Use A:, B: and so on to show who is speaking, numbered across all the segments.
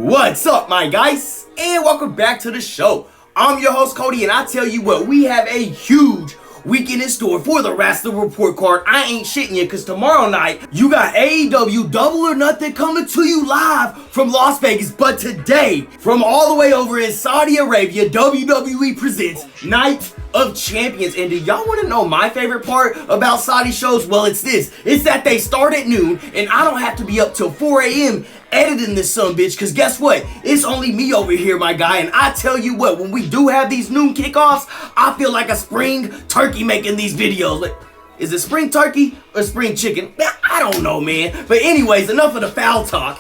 A: What's up, my guys? And welcome back to the show. I'm your host, Cody, and I tell you what, we have a huge weekend in store for the Wrestling Report Card. I ain't shitting you, because tomorrow night, you got AEW Double or Nothing coming to you live from Las Vegas. But today, from all the way over in Saudi Arabia, WWE presents Night of Champions. And do y'all want to know my favorite part about Saudi shows? Well, it's this. It's that they start at noon, and I don't have to be up till 4 a.m. editing this sumbitch, because guess what? It's only me over here, my guy, and I tell you what, when we do have these noon kickoffs, I feel like a spring turkey making these videos. Like, is it spring turkey or spring chicken? I don't know, man. But anyways, enough of the foul talk.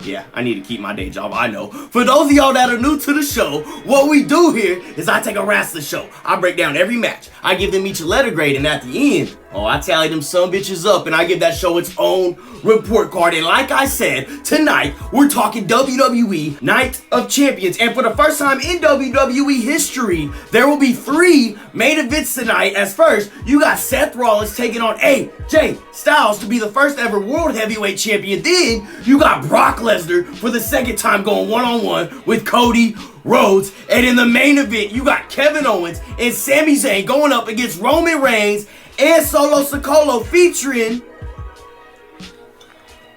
A: Yeah, I need to keep my day job, I know. For those of y'all that are new to the show, what we do here is I take a wrestling show. I break down every match. I give them each a letter grade, and at the end, I tally them sumbitches up, and I give that show its own report card. And like I said, tonight, we're talking WWE Night of Champions. And for the first time in WWE history, there will be 3 main events tonight. As first, you got Seth Rollins taking on AJ Styles to be the first ever World Heavyweight Champion. Then, you got Brock Lesnar for the second time going one-on-one with Cody Rhodes. And in the main event, you got Kevin Owens and Sami Zayn going up against Roman Reigns and Solo Sikoa featuring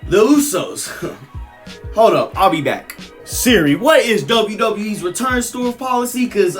A: the Usos. Hold up, I'll be back. Siri, what is WWE's return store policy? Cause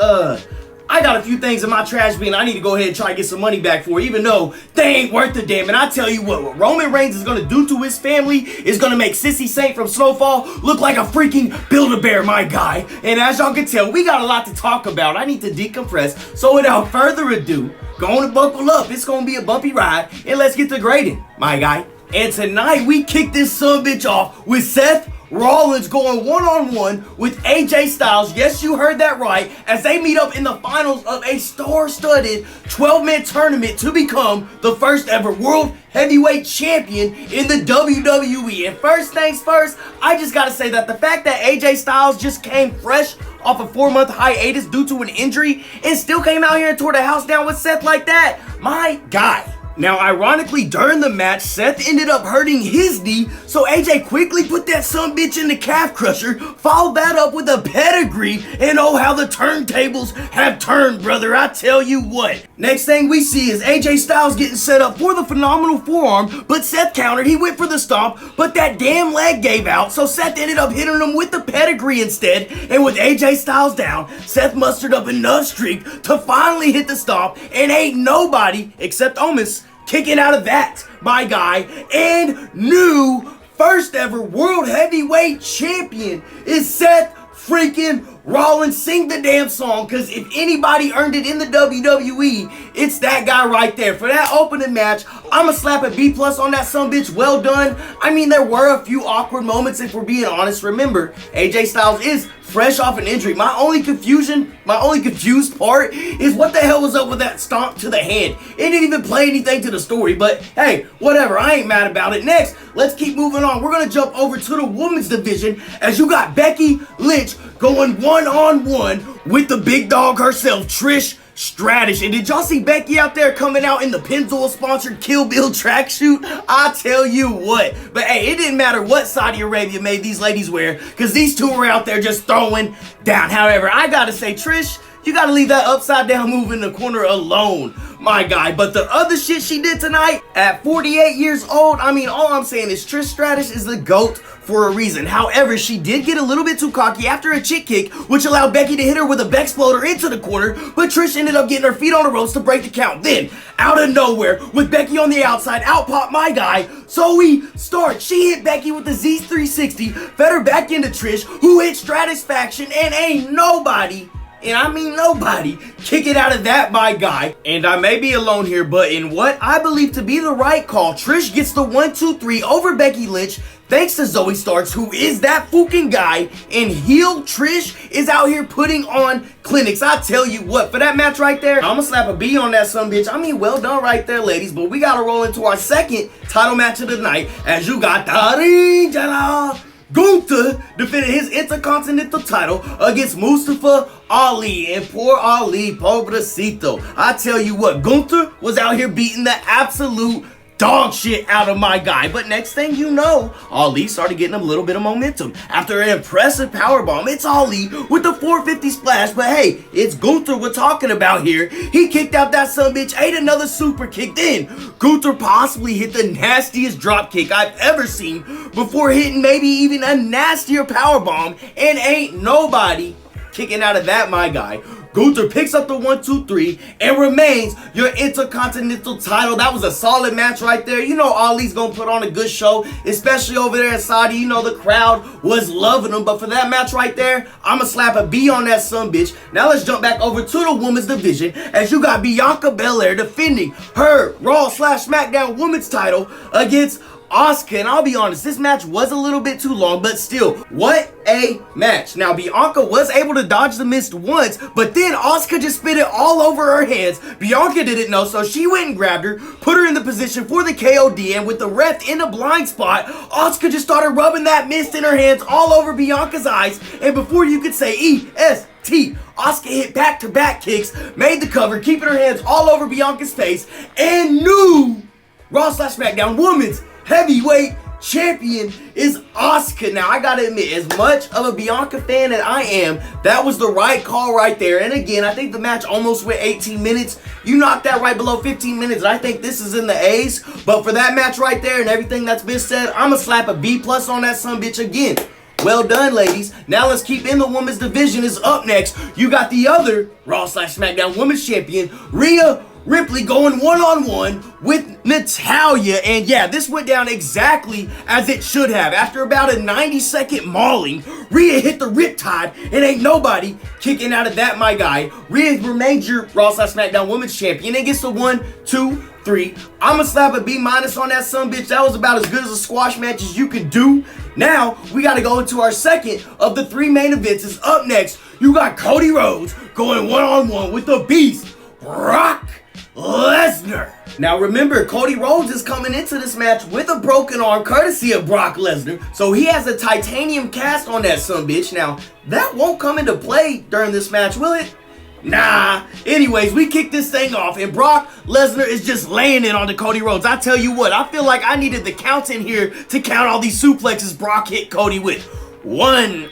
A: I got a few things in my trash bin I need to go ahead and try to get some money back for, even though they ain't worth a damn. And I tell you what Roman Reigns is gonna do to his family is gonna make Sissy Saint from Snowfall look like a freaking Build-A-Bear, my guy. And as y'all can tell, we got a lot to talk about. I need to decompress. So without further ado, go on and buckle up. It's gonna be a bumpy ride, and let's get to grading, my guy. And tonight we kick this sumbitch off with Seth Rollins going one-on-one with AJ Styles. Yes, you heard that right, as they meet up in the finals of a star-studded 12-man tournament to become the first ever World Heavyweight Champion in the WWE. And first things first, I just gotta say that the fact that AJ Styles just came fresh off a 4-month hiatus due to an injury and still came out here and tore the house down with Seth like that, my guy. Now, ironically, during the match, Seth ended up hurting his knee, so AJ quickly put that sumbitch in the calf crusher, followed that up with a pedigree, and oh, how the turntables have turned, brother, I tell you what. Next thing we see is AJ Styles getting set up for the phenomenal forearm, but Seth countered. He went for the stomp, but that damn leg gave out, so Seth ended up hitting him with the pedigree instead, and with AJ Styles down, Seth mustered up enough streak to finally hit the stomp, and ain't nobody, except Omos, kicking out of that, my guy. And new first ever World Heavyweight Champion is Seth freaking Rollins. Sing the damn song, because if anybody earned it in the WWE, it's that guy right there. For that opening match, I'ma slap a B+ on that sumbitch. Well done. I mean, there were a few awkward moments, if we're being honest. Remember, AJ Styles is fresh off an injury. My only confused part is what the hell was up with that stomp to the hand. It didn't even play anything to the story, but hey, whatever, I ain't mad about it. Next, let's keep moving on. We're gonna jump over to the women's division, as you got Becky Lynch going one-on-one with the big dog herself, Trish Stratus. And did y'all see Becky out there coming out in the Pennzoil-sponsored Kill Bill tracksuit? I tell you what. But hey, it didn't matter what Saudi Arabia made these ladies wear, because these two were out there just throwing down. However, I gotta say, Trish, you gotta leave that upside down move in the corner alone, my guy. But the other shit she did tonight, at 48 years old, I mean, all I'm saying is Trish Stratus is the GOAT for a reason. However, she did get a little bit too cocky after a chick kick, which allowed Becky to hit her with a Bexploder into the corner, but Trish ended up getting her feet on the ropes to break the count. Then, out of nowhere, with Becky on the outside, out popped my guy, Zoe Stark. She hit Becky with the Z360, fed her back into Trish, who hit Stratusfaction, and ain't nobody, and I mean nobody, kick it out of that, my guy. And I may be alone here, but in what I believe to be the right call, Trish gets the 1-2-3 over Becky Lynch, thanks to Zoe Starks, who is that fucking guy, and heel Trish is out here putting on clinics. I tell you what, for that match right there, I'ma slap a B on that sumbitch. I mean, well done right there, ladies. But we gotta roll into our second title match of the night, as you got the Gunther defending his Intercontinental title against Mustafa Ali. And poor Ali, pobrecito. I tell you what, Gunther was out here beating the absolute dog shit out of my guy. But next thing you know, Ali started getting a little bit of momentum. After an impressive powerbomb, it's Ali with the 450 splash. But hey, it's Gunther we're talking about here. He kicked out that sumbitch, ate another super kick. Then Gunther possibly hit the nastiest drop kick I've ever seen before hitting maybe even a nastier powerbomb. And ain't nobody kicking out of that, my guy. Gunther picks up the 1-2-3 and remains your Intercontinental title. That was a solid match right there. You know Ali's gonna put on a good show, especially over there in Saudi. You know the crowd was loving him. But for that match right there, I'ma slap a B on that sumbitch. Now let's jump back over to the women's division as you got Bianca Belair defending her Raw/SmackDown women's title against Asuka. And I'll be honest, this match was a little bit too long, but still, what a match. Now, Bianca was able to dodge the mist once, but then Asuka just spit it all over her hands. Bianca didn't know, so she went and grabbed her, put her in the position for the KOD, and with the ref in a blind spot, Asuka just started rubbing that mist in her hands all over Bianca's eyes, and before you could say EST, Asuka hit back-to-back kicks, made the cover, keeping her hands all over Bianca's face, and new Raw/SmackDown Women's Heavyweight Champion is Asuka. Now, I gotta admit, as much of a Bianca fan as I am, that was the right call right there. And again, I think the match almost went 18 minutes. You knocked that right below 15 minutes, and I think this is in the A's. But for that match right there and everything that's been said, I'ma slap a B+ on that sumbitch again. Well done, ladies. Now let's keep in the women's division. Is up next. You got the other Raw/SmackDown Women's Champion, Rhea Ripley, going one-on-one with Natalya. And yeah, this went down exactly as it should have. After about a 90-second mauling, Rhea hit the Riptide, and ain't nobody kicking out of that, my guy. Rhea remains your Raw/SmackDown Women's Champion and gets the 1-2-3. I'ma slap a B- on that sumbitch. That was about as good as a squash match as you could do. Now, we gotta go into our second of the three main events. Is up next. You got Cody Rhodes going one-on-one with the Beast, Brock Lesnar. Now remember, Cody Rhodes is coming into this match with a broken arm courtesy of Brock Lesnar, so he has a titanium cast on that sumbitch. Now, that won't come into play during this match, will it? Nah. Anyways, we kick this thing off, and Brock Lesnar is just laying it onto Cody Rhodes. I tell you what, I feel like I needed the count in here to count all these suplexes Brock hit Cody with. 1,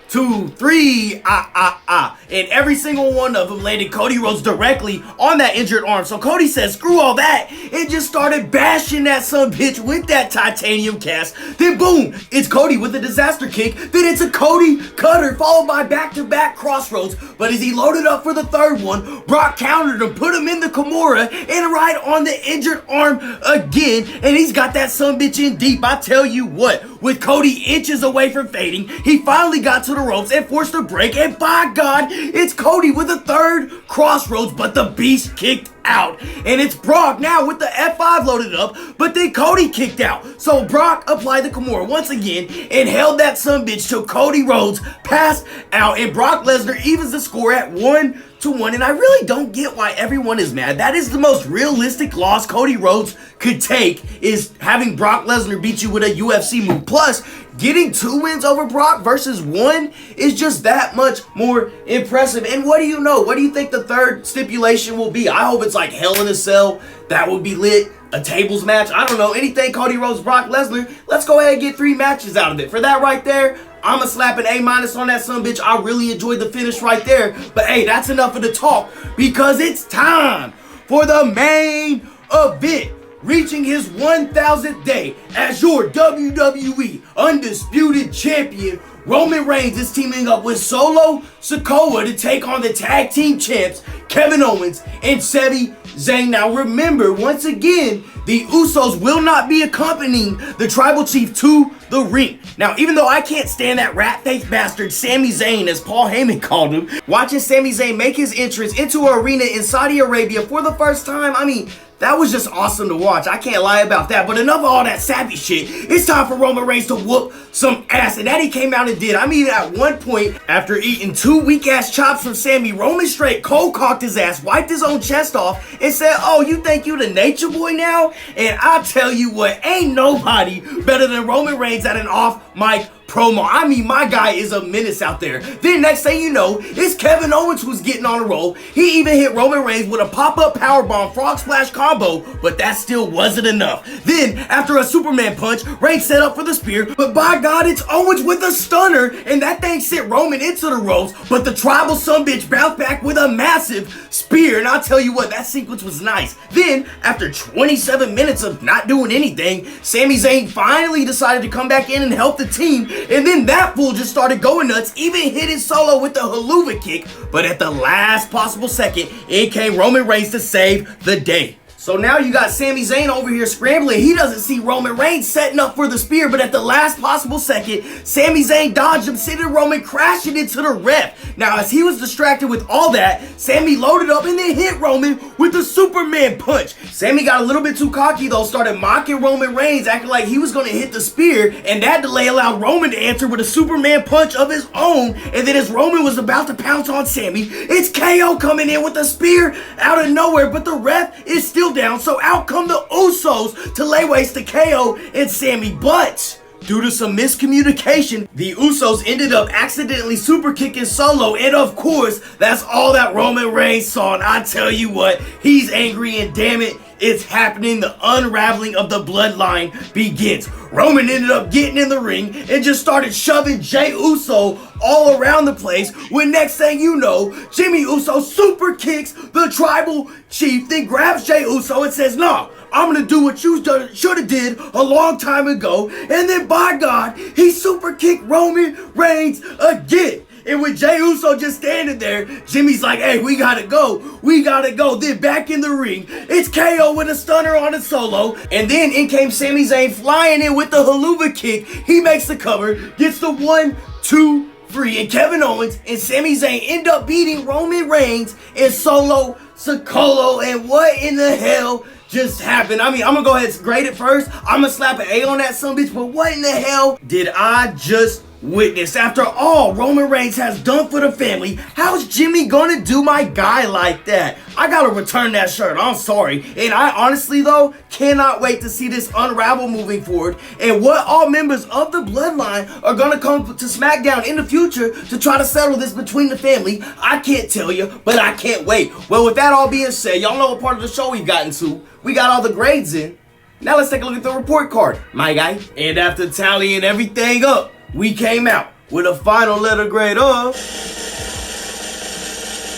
A: 2, 3, and every single one of them landed Cody Rhodes directly on that injured arm. So Cody said, screw all that, and just started bashing that sumbitch with that titanium cast. Then boom, it's Cody with a disaster kick. Then it's a Cody cutter followed by back-to-back crossroads. But as he loaded up for the third one, Brock countered him, put him in the Kimura, and right on the injured arm again. And he's got that sumbitch in deep. I tell you what, with Cody inches away from fading, he finally got to the ropes and forced a break, and by God, it's Cody with a third crossroads, but the Beast kicked out. And it's Brock now with the F5 loaded up, but then Cody kicked out. So Brock applied the Kimura once again and held that sumbitch till Cody Rhodes passed out, and Brock Lesnar evens the score at 1-1. And I really don't get why everyone is mad. That is the most realistic loss Cody Rhodes could take, is having Brock Lesnar beat you with a UFC move. Plus, getting 2 wins over Brock versus 1 is just that much more impressive. And what do you know? What do you think the third stipulation will be? I hope it's like Hell in a Cell. That would be lit. A tables match. I don't know. Anything Cody Rhodes, Brock Lesnar. Let's go ahead and get 3 matches out of it. For that right there, I'ma slap an A- on that sumbitch. I really enjoyed the finish right there. But hey, that's enough of the talk, because it's time for the main event. Reaching his 1,000th day as your WWE Undisputed Champion, Roman Reigns is teaming up with Solo Sikoa to take on the tag team champs, Kevin Owens and Sami Zayn. Now remember, once again, the Usos will not be accompanying the Tribal Chief to the ring. Now, even though I can't stand that rat-faced bastard Sami Zayn, as Paul Heyman called him, watching Sami Zayn make his entrance into an arena in Saudi Arabia for the first time, I mean, that was just awesome to watch. I can't lie about that. But enough of all that sappy shit. It's time for Roman Reigns to whoop some ass. And that he came out and did. I mean, at one point, after eating 2 weak-ass chops from Sami, Roman straight cold-cocked his ass, wiped his own chest off, and said, oh, you think you the nature boy now? And I tell you what, ain't nobody better than Roman Reigns at an off-mic promo. I mean, my guy is a menace out there. Then next thing you know, it's Kevin Owens who's getting on a roll. He even hit Roman Reigns with a pop-up powerbomb frog splash combo, but that still wasn't enough. Then, after a Superman punch, Reigns set up for the spear, but by God, it's Owens with a stunner, and that thing sent Roman into the ropes, but the tribal sumbitch bounced back with a massive spear, and I'll tell you what, that sequence was nice. Then, after 27 minutes of not doing anything, Sami Zayn finally decided to come back in and help the team, and then that fool just started going nuts, even hitting Solo with the haluva kick, but at the last possible second, in came Roman Reigns to save the day. So now you got Sami Zayn over here scrambling. He doesn't see Roman Reigns setting up for the spear, but at the last possible second, Sami Zayn dodged him, sending Roman crashing into the ref. Now, as he was distracted with all that, Sami loaded up and then hit Roman with the Superman punch. Sami got a little bit too cocky though, started mocking Roman Reigns, acting like he was going to hit the spear, and that delay allowed Roman to answer with a Superman punch of his own. And then as Roman was about to pounce on Sami, it's KO coming in with a spear out of nowhere, but the ref is still down, so out come the Usos to lay waste to KO and Sami, but due to some miscommunication, the Usos ended up accidentally super kicking Solo, and of course, that's all that Roman Reigns saw, and I tell you what, he's angry, and damn it, it's happening. The unraveling of the bloodline begins. Roman ended up getting in the ring and just started shoving Jey Uso all around the place, when next thing you know, Jimmy Uso super kicks the tribal chief, then grabs Jey Uso and says, "Nah, I'm gonna do what you should have did a long time ago." And then by God, he super kicked Roman Reigns again. And with Jey Uso just standing there, Jimmy's like, "Hey, we gotta go. We gotta go." Then back in the ring, it's KO with a stunner on a Solo. And then in came Sami Zayn flying in with the haluva kick. He makes the cover, gets the 1, 2, 3. And Kevin Owens and Sami Zayn end up beating Roman Reigns and Solo Sikoa. And what in the hell just happened? I mean, I'm gonna go ahead and grade it first. I'm gonna slap an A on that sumbitch, but what in the hell did I just witness? After all Roman Reigns has done for the family, how's Jimmy gonna do my guy like that? I gotta return that shirt, I'm sorry. And I honestly though, cannot wait to see this unravel moving forward, and what all members of the bloodline are gonna come to SmackDown in the future to try to settle this between the family. I can't tell you, but I can't wait. Well, with that all being said, y'all know what part of the show we've gotten to. We got all the grades in. Now let's take a look at the report card, my guy. And after tallying everything up, we came out with a final letter grade of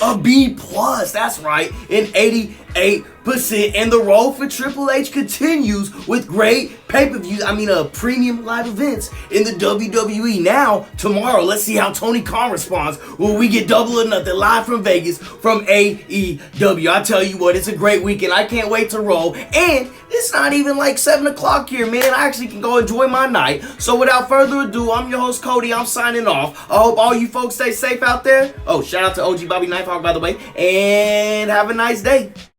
A: a B+. That's right, an 88%. And the road for Triple H continues with great pay-per-views, premium live events in the WWE. Now, tomorrow, let's see how Tony Khan responds when we get Double or Nothing live from Vegas from AEW. I tell you what, it's a great weekend. I can't wait to roll. And it's not even like 7 o'clock here, man. I actually can go enjoy my night. So without further ado, I'm your host, Cody. I'm signing off. I hope all you folks stay safe out there. Oh, shout out to OG Bobby Knifehawk, by the way. And have a nice day.